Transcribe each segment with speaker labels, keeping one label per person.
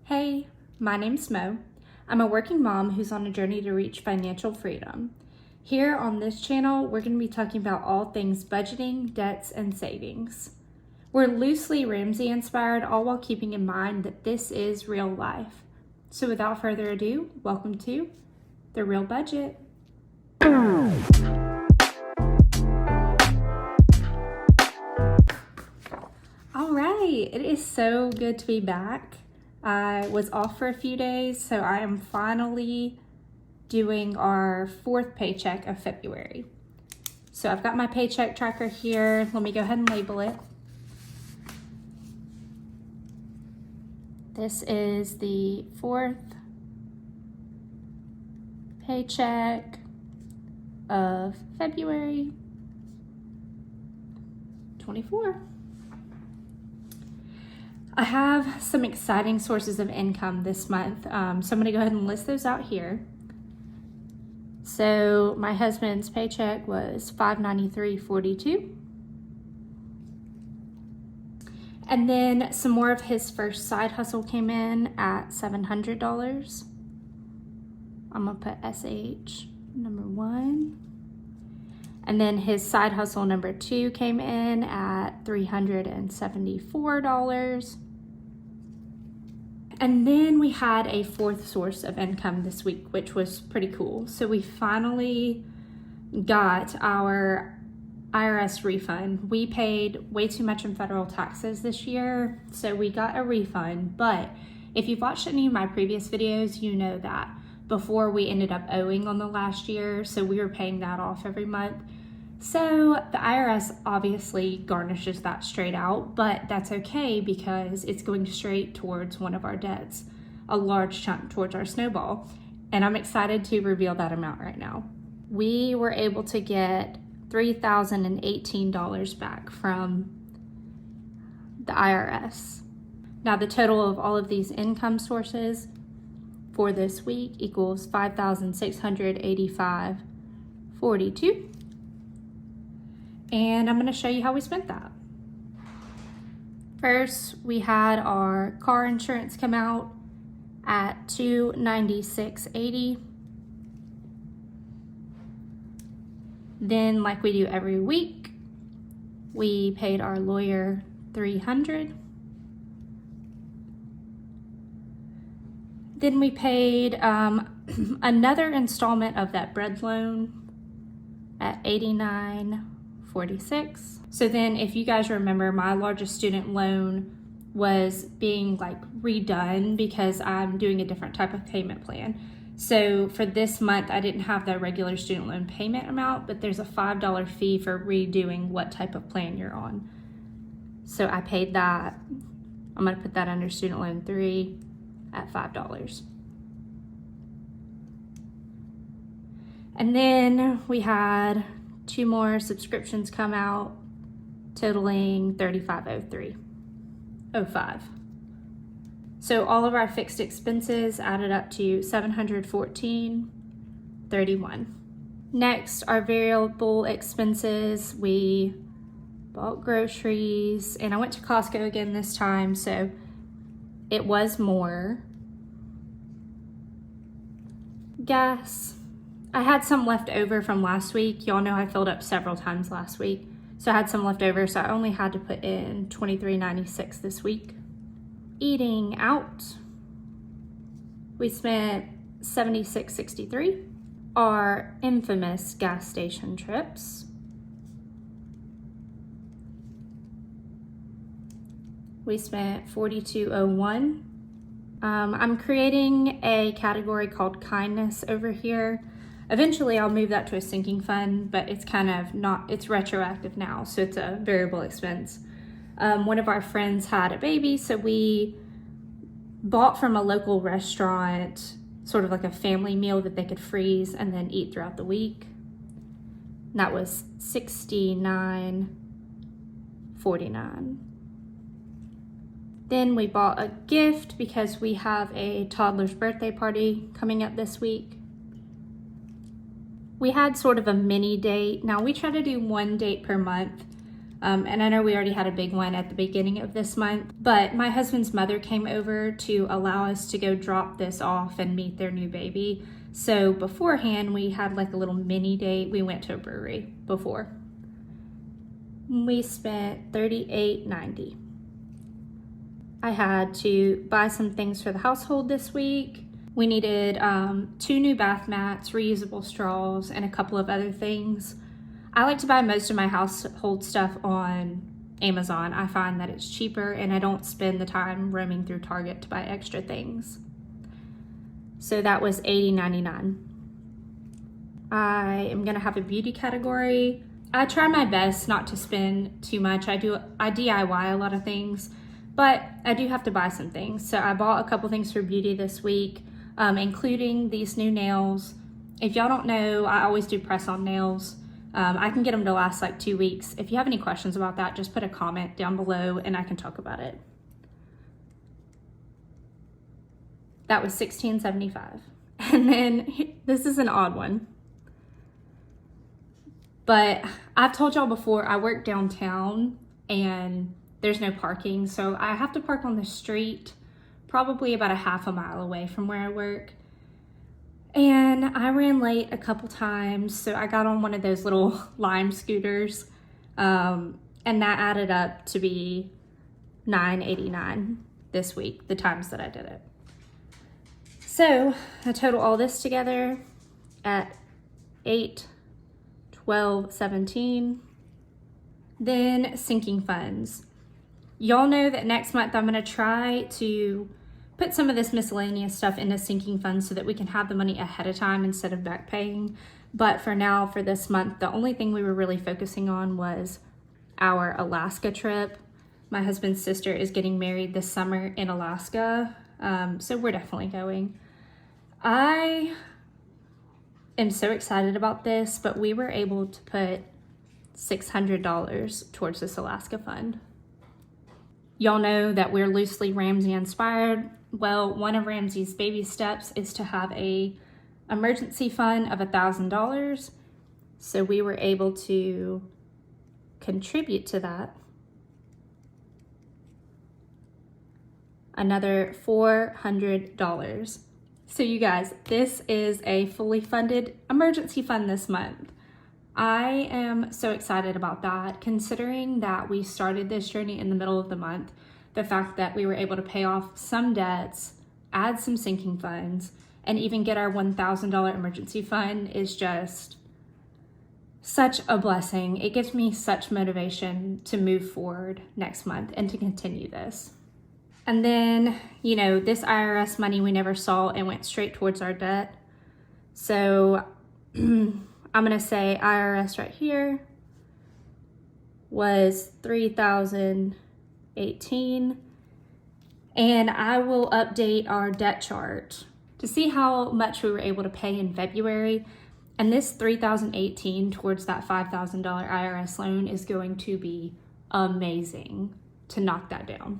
Speaker 1: Hey, my name's Mo. I'm a working mom who's on a journey to reach financial freedom. Here on this channel, we're going to be talking about all things budgeting, debts, and savings. We're loosely Ramsey inspired, all while keeping in mind that this is real life. So without further ado, welcome to The Real Budget. All right, it is so good to be back. I was off for a few days, so I am finally doing our fourth paycheck of February. So I've got my paycheck tracker here. Let me go ahead and label it. This is the fourth paycheck of February 24. I have some exciting sources of income this month, so I'm going to go ahead and list those out here. So my husband's paycheck was $593.42. And then some more of his first side hustle came in at $700. I'm going to put SH number 1. And then his side hustle number 2 came in at $374. And then we had a fourth source of income this week, which was pretty cool. So we finally got our IRS refund. We paid way too much in federal taxes this year, so we got a refund. But if you've watched any of my previous videos, you know that before we ended up owing on the last year, so we were paying that off every month. So the IRS obviously garnishes that straight out, but that's okay because it's going straight towards one of our debts, a large chunk towards our snowball. And I'm excited to reveal that amount right now. We were able to get $3,018 back from the IRS. Now the total of all of these income sources for this week equals $5,685.42. And I'm going to show you how we spent that. First, we had our car insurance come out at $296.80. Then, like we do every week, we paid our lawyer $300. Then we paid another installment of that bread loan at $89.46. So then if you guys remember, my largest student loan was being redone because I'm doing a different type of payment plan. So for this month, I didn't have the regular student loan payment amount, but there's a $5 fee for redoing what type of plan you're on. So I paid that. I'm going to put that under student loan 3 at $5. And then we had 2 more subscriptions come out, totaling $35.05. So all of our fixed expenses added up to $714.31. Next, our variable expenses, we bought groceries, and I went to Costco again this time, so it was more. Gas. I had some left over from last week. Y'all know I filled up several times last week. So I had some left over, so I only had to put in $23.96 this week. Eating out, we spent $76.63. Our infamous gas station trips, we spent $42.01. I'm creating a category called kindness over here. Eventually I'll move that to a sinking fund, but it's kind of not, it's retroactive now, so it's a variable expense. One of our friends had a baby, so we bought from a local restaurant sort of like a family meal that they could freeze and then eat throughout the week. And that was $69.49. Then we bought a gift because we have a toddler's birthday party coming up this week. We had sort of a mini date. Now we try to do one date per month, And I know we already had a big one at the beginning of this month, but my husband's mother came over to allow us to go drop this off and meet their new baby. So beforehand, we had like a little mini date. We went to a brewery before. We spent $38.90. I had to buy some things for the household this week. We needed 2 new bath mats, reusable straws, and a couple of other things. I like to buy most of my household stuff on Amazon. I find that it's cheaper and I don't spend the time roaming through Target to buy extra things. So that was $80.99. I am gonna have a beauty category. I try my best not to spend too much. I DIY a lot of things, but I do have to buy some things. So I bought a couple things for beauty this week, including these new nails. If y'all don't know, I always do press-on nails. I can get them to last like 2 weeks. If you have any questions about that, just put a comment down below and I can talk about it. That was $16.75. And then this is an odd one. But I've told y'all before, I work downtown and there's no parking. So I have to park on the street, probably about a half a mile away from where I work. And I ran late a couple times, so I got on one of those little Lime scooters, and that added up to be $9.89 this week, the times that I did it. So I total all this together at $8, $12, $17. Then sinking funds. Y'all know that next month I'm gonna try to put some of this miscellaneous stuff into sinking funds so that we can have the money ahead of time instead of back paying. But for now, for this month, the only thing we were really focusing on was our Alaska trip. My husband's sister is getting married this summer in Alaska, so we're definitely going. I am so excited about this, but we were able to put $600 towards this Alaska fund. Y'all know that we're loosely Ramsey inspired. Well, one of Ramsey's baby steps is to have a emergency fund of $1,000. So we were able to contribute to that another $400. So you guys, this is a fully funded emergency fund this month. I am so excited about that, considering that we started this journey in the middle of the month. The fact that we were able to pay off some debts, add some sinking funds, and even get our $1,000 emergency fund is just such a blessing. It gives me such motivation to move forward next month and to continue this. And then, you know, this IRS money we never saw and went straight towards our debt. So I'm gonna say IRS right here was $3,018, and I will update our debt chart to see how much we were able to pay in February. And this $3,018 towards that $5,000 IRS loan is going to be amazing to knock that down.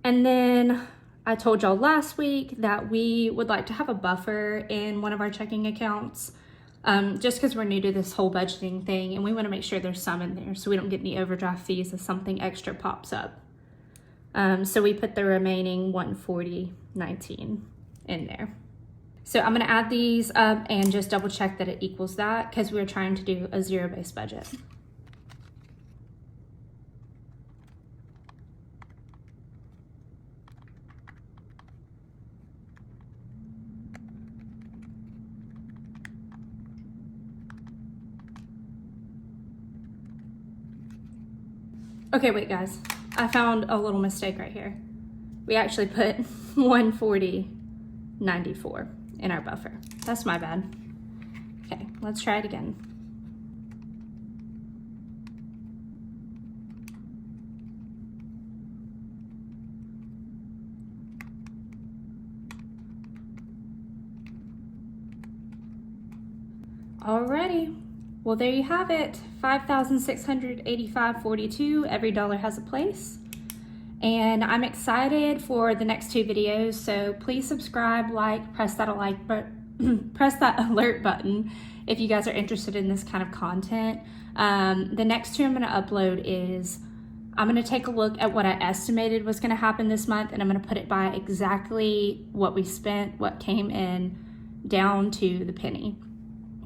Speaker 1: And then I told y'all last week that we would like to have a buffer in one of our checking accounts, just because we're new to this whole budgeting thing and we want to make sure there's some in there so we don't get any overdraft fees if something extra pops up. So we put the remaining $140.19 in there. So I'm going to add these up and just double check that it equals that, because we're trying to do a zero-based budget. Okay, wait guys, I found a little mistake right here. We actually put 140.94 in our buffer. That's my bad. Okay, let's try it again. Alrighty. Well, there you have it, $5,685.42. Every dollar has a place. And I'm excited for the next two videos, so please subscribe, like, press that like press that alert button if you guys are interested in this kind of content. The next two I'm going to upload is, I'm going to take a look at what I estimated was going to happen this month, and I'm going to put it by exactly what we spent, what came in, down to the penny.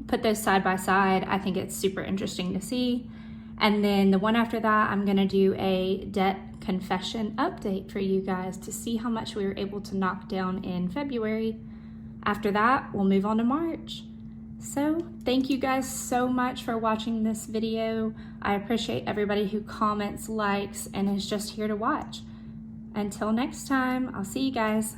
Speaker 1: Put those side by side. I think it's super interesting to see. And then the one after that, I'm going to do a debt confession update for you guys to see how much we were able to knock down in February. After that, we'll move on to March. So thank you guys so much for watching this video. I appreciate everybody who comments, likes, and is just here to watch. Until next time, I'll see you guys.